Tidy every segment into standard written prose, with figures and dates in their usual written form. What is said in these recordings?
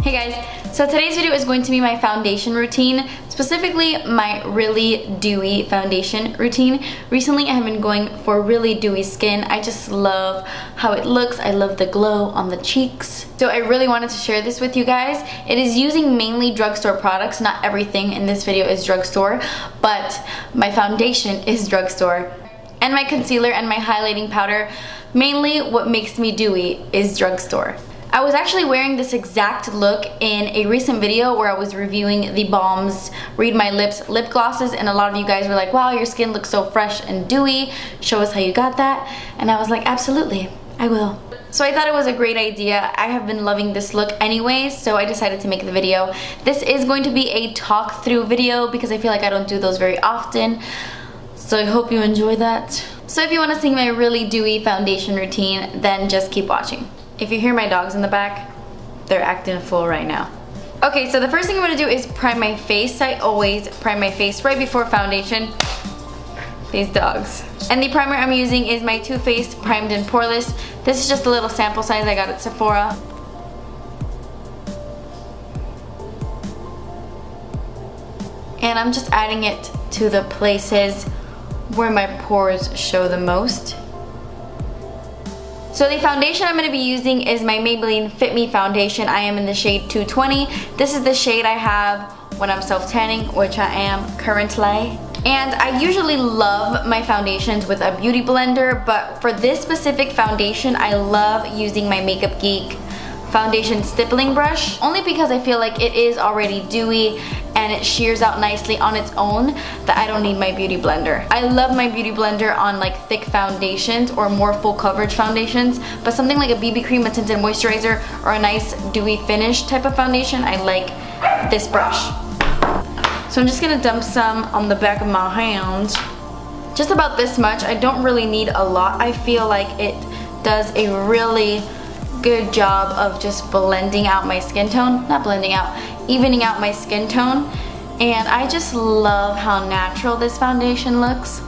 Hey guys, so today's video is going to be my foundation routine, specifically my really dewy foundation routine. Recently I have been going for really dewy skin. I just love how it looks. I love the glow on the cheeks. So I really wanted to share this with you guys. It is using mainly drugstore products. Not everything in this video is drugstore, but my foundation is drugstore. And my concealer and my highlighting powder, mainly what makes me dewy is drugstore. I was actually wearing this exact look in a recent video where I was reviewing the Balm's Read My Lips lip glosses, and a lot of you guys were like, wow, your skin looks so fresh and dewy. Show us how you got that. And I was like, absolutely, I will. So I thought it was a great idea. I have been loving this look anyways, so I decided to make the video. This is going to be a talk through video because I feel like I don't do those very often. So I hope you enjoy that. So if you want to see my really dewy foundation routine, then just keep watching. If you hear my dogs in the back, they're acting a fool right now. Okay, so the first thing I'm gonna do is prime my face. I always prime my face right before foundation. These dogs. And the primer I'm using is my Too Faced Primed in Poreless. This is just a little sample size I got at Sephora. And I'm just adding it to the places where my pores show the most. So the foundation I'm going to be using is my Maybelline Fit Me Foundation. I am in the shade 220. This is the shade I have when I'm self-tanning, which I am currently. And I usually love my foundations with a beauty blender, but for this specific foundation, I love using my Makeup Geek foundation stippling brush, only because I feel like it is already dewy and it shears out nicely on its own that I don't need my beauty blender. I love my beauty blender on like thick foundations or more full coverage foundations, but something like a BB cream, a tinted moisturizer, or a nice dewy finish type of foundation, I like this brush. So I'm just gonna dump some on the back of my hand. Just about this much. I don't really need a lot. I feel like it does a really good job of just blending out my skin tone. Not blending out, evening out my skin tone. And I just love how natural this foundation looks.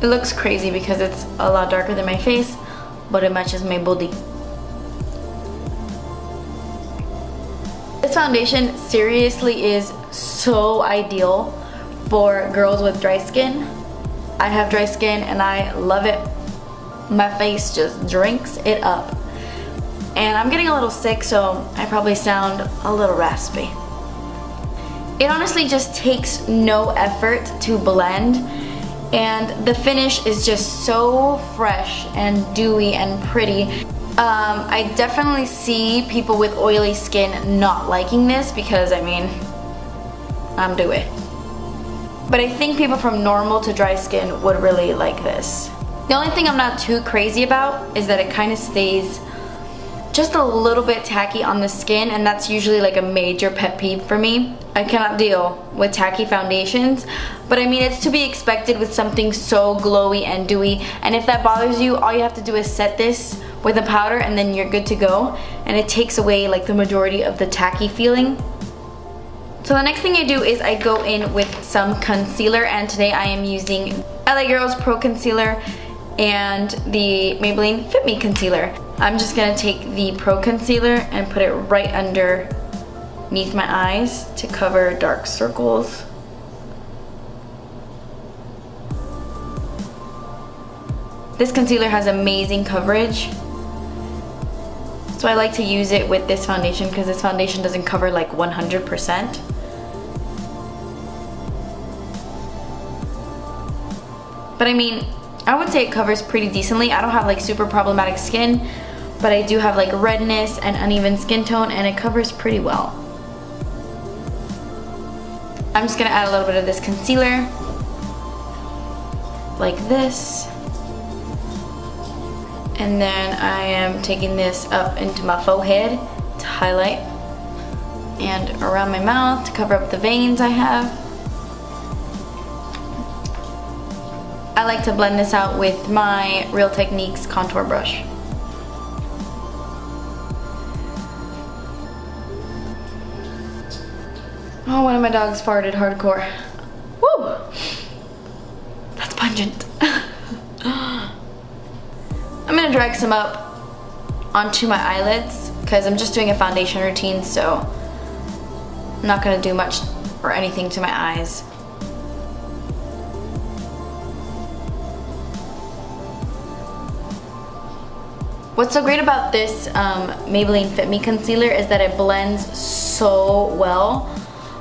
It looks crazy because it's a lot darker than my face, but it matches my body. This foundation seriously is so ideal for girls with dry skin. I have dry skin and I love it. My face just drinks it up. And I'm getting a little sick, so I probably sound a little raspy. It honestly just takes no effort to blend, and the finish is just so fresh and dewy and pretty. I definitely see people with oily skin not liking this because, I mean, I'm dewy. But I think people from normal to dry skin would really like this. The only thing I'm not too crazy about is that it kind of stays just a little bit tacky on the skin, and that's usually like a major pet peeve for me. I cannot deal with tacky foundations, but I mean, it's to be expected with something so glowy and dewy, and if that bothers you, all you have to do is set this with a powder and then you're good to go, and it takes away like the majority of the tacky feeling. So the next thing I do is I go in with some concealer, and today I am using LA Girl's Pro Concealer and the Maybelline Fit Me Concealer. I'm just gonna take the Pro Concealer and put it right underneath my eyes to cover dark circles. This concealer has amazing coverage, so I like to use it with this foundation because this foundation doesn't cover like 100%. But I mean, I would say it covers pretty decently. I don't have like super problematic skin, but I do have like redness and uneven skin tone, and it covers pretty well. I'm just gonna add a little bit of this concealer, like this. And then I am taking this up into my forehead to highlight, and around my mouth to cover up the veins I have. I like to blend this out with my Real Techniques contour brush. Oh, one of my dogs farted hardcore. Woo! That's pungent. I'm gonna drag some up onto my eyelids because I'm just doing a foundation routine, so I'm not gonna do much or anything to my eyes. What's so great about this Maybelline Fit Me concealer is that it blends so well.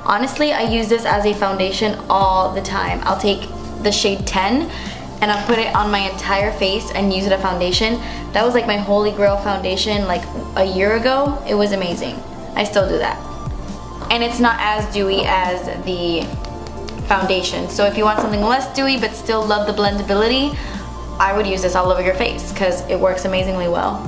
Honestly, I use this as a foundation all the time. I'll take the shade 10 and I'll put it on my entire face and use it as a foundation. That was like my holy grail foundation like a year ago. It was amazing. I still do that. And it's not as dewy as the foundation. So if you want something less dewy but still love the blendability, I would use this all over your face because it works amazingly well.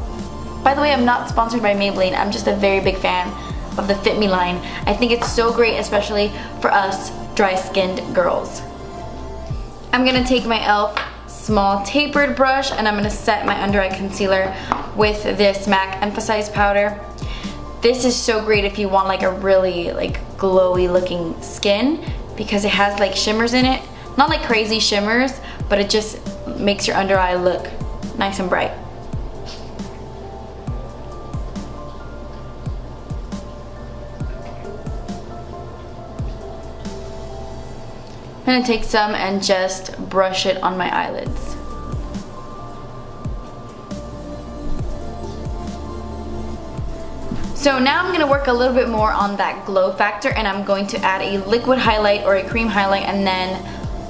By the way, I'm not sponsored by Maybelline. I'm just a very big fan of the Fit Me line. I think it's so great, especially for us dry-skinned girls. I'm gonna take my e.l.f. small tapered brush and I'm gonna set my under eye concealer with this MAC Emphasize powder. This is so great if you want like a really like glowy looking skin because it has like shimmers in it. Not like crazy shimmers, but it just makes your under eye look nice and bright. I'm gonna take some and just brush it on my eyelids. So now I'm gonna work a little bit more on that glow factor and I'm going to add a liquid highlight or a cream highlight and then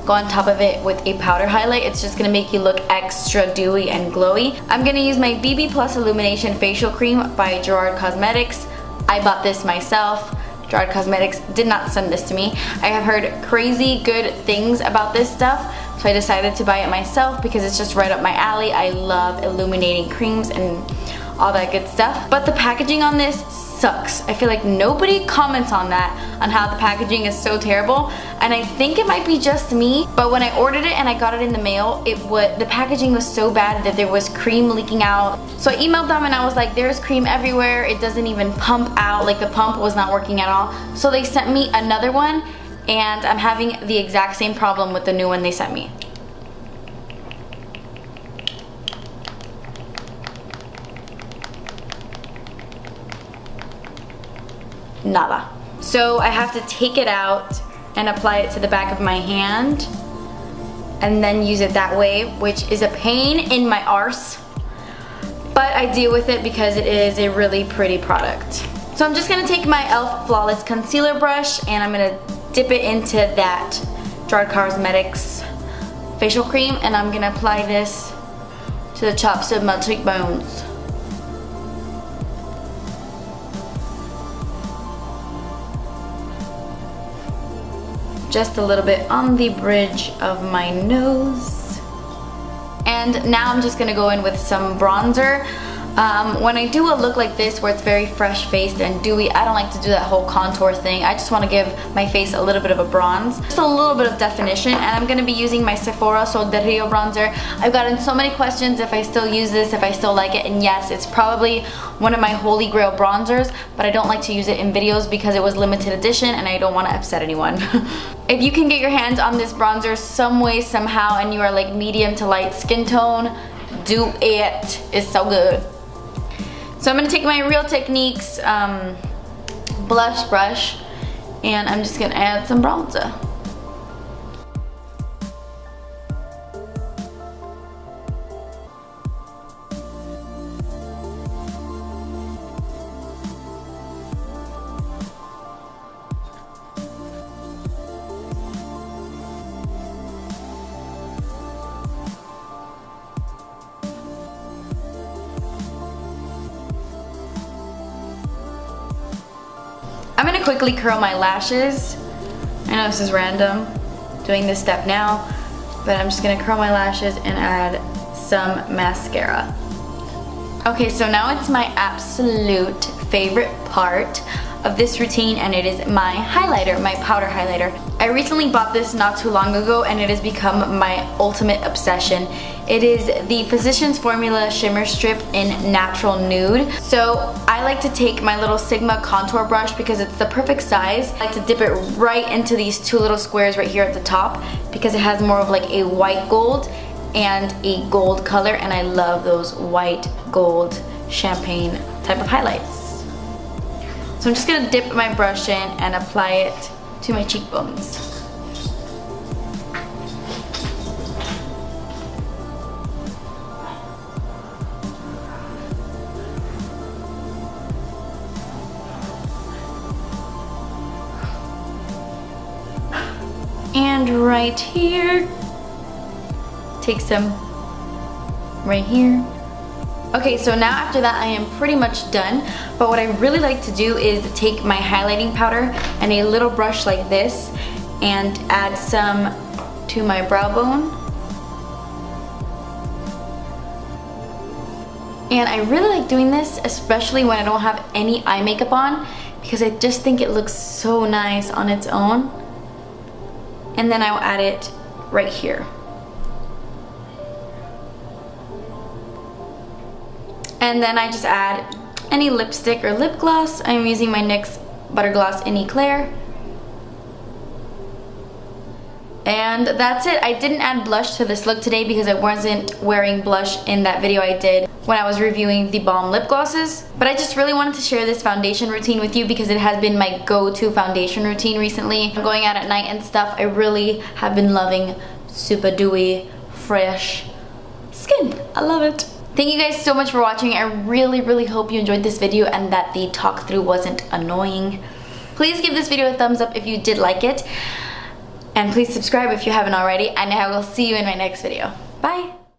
go on top of it with a powder highlight. It's just gonna make you look extra dewy and glowy. I'm gonna use my BB Plus Illumination Facial Cream by Gerard Cosmetics. I bought this myself. Gerard Cosmetics did not send this to me. I have heard crazy good things about this stuff, so I decided to buy it myself because it's just right up my alley. I love illuminating creams and all that good stuff. But the packaging on this sucks. I feel like nobody comments on that, on how the packaging is so terrible, and I think it might be just me, but when I ordered it and I got it in the mail, the packaging was so bad that there was cream leaking out. So I emailed them and I was like, there's cream everywhere, it doesn't even pump out, like the pump was not working at all. So they sent me another one and I'm having the exact same problem with the new one they sent me. Nada. So I have to take it out and apply it to the back of my hand and then use it that way, which is a pain in my arse, but I deal with it because it is a really pretty product. So I'm just gonna take my e.l.f. Flawless Concealer brush and I'm gonna dip it into that Gerard Cosmetics facial cream and I'm gonna apply this to the tops of my cheekbones. Just a little bit on the bridge of my nose. And now I'm just gonna go in with some bronzer. When I do a look like this where it's very fresh faced and dewy, I don't like to do that whole contour thing. I just want to give my face a little bit of a bronze, just a little bit of definition, and I'm going to be using my Sephora Sol de Rio bronzer. I've gotten so many questions if I still use this, if I still like it, and yes, it's probably one of my holy grail bronzers, but I don't like to use it in videos because it was limited edition and I don't want to upset anyone. If you can get your hands on this bronzer some way, somehow, and you are like medium to light skin tone, do it. It's so good. So I'm going to take my Real Techniques blush brush and I'm just going to add some bronzer. I'm gonna quickly curl my lashes. I know this is random, doing this step now, but I'm just gonna curl my lashes and add some mascara. Okay, so now it's my absolute favorite part of this routine, and it is my highlighter, my powder highlighter. I recently bought this not too long ago and it has become my ultimate obsession. It is the Physicians Formula Shimmer Strip in Natural Nude. So I like to take my little Sigma contour brush because it's the perfect size. I like to dip it right into these two little squares right here at the top because it has more of like a white gold and a gold color, and I love those white gold champagne type of highlights. So I'm just gonna dip my brush in and apply it to my cheekbones. And right here, take some right here. Okay, so now after that I am pretty much done, but what I really like to do is take my highlighting powder and a little brush like this and add some to my brow bone. And I really like doing this, especially when I don't have any eye makeup on, because I just think it looks so nice on its own. And then I'll add it right here. And then I just add any lipstick or lip gloss. I'm using my NYX Butter Gloss in Eclair. And that's it. I didn't add blush to this look today because I wasn't wearing blush in that video I did when I was reviewing the Balm lip glosses. But I just really wanted to share this foundation routine with you because it has been my go-to foundation routine recently. I'm going out at night and stuff. I really have been loving super dewy, fresh skin. I love it. Thank you guys so much for watching. I really hope you enjoyed this video and that the talk through wasn't annoying. Please give this video a thumbs up if you did like it. And please subscribe if you haven't already. And I will see you in my next video. Bye!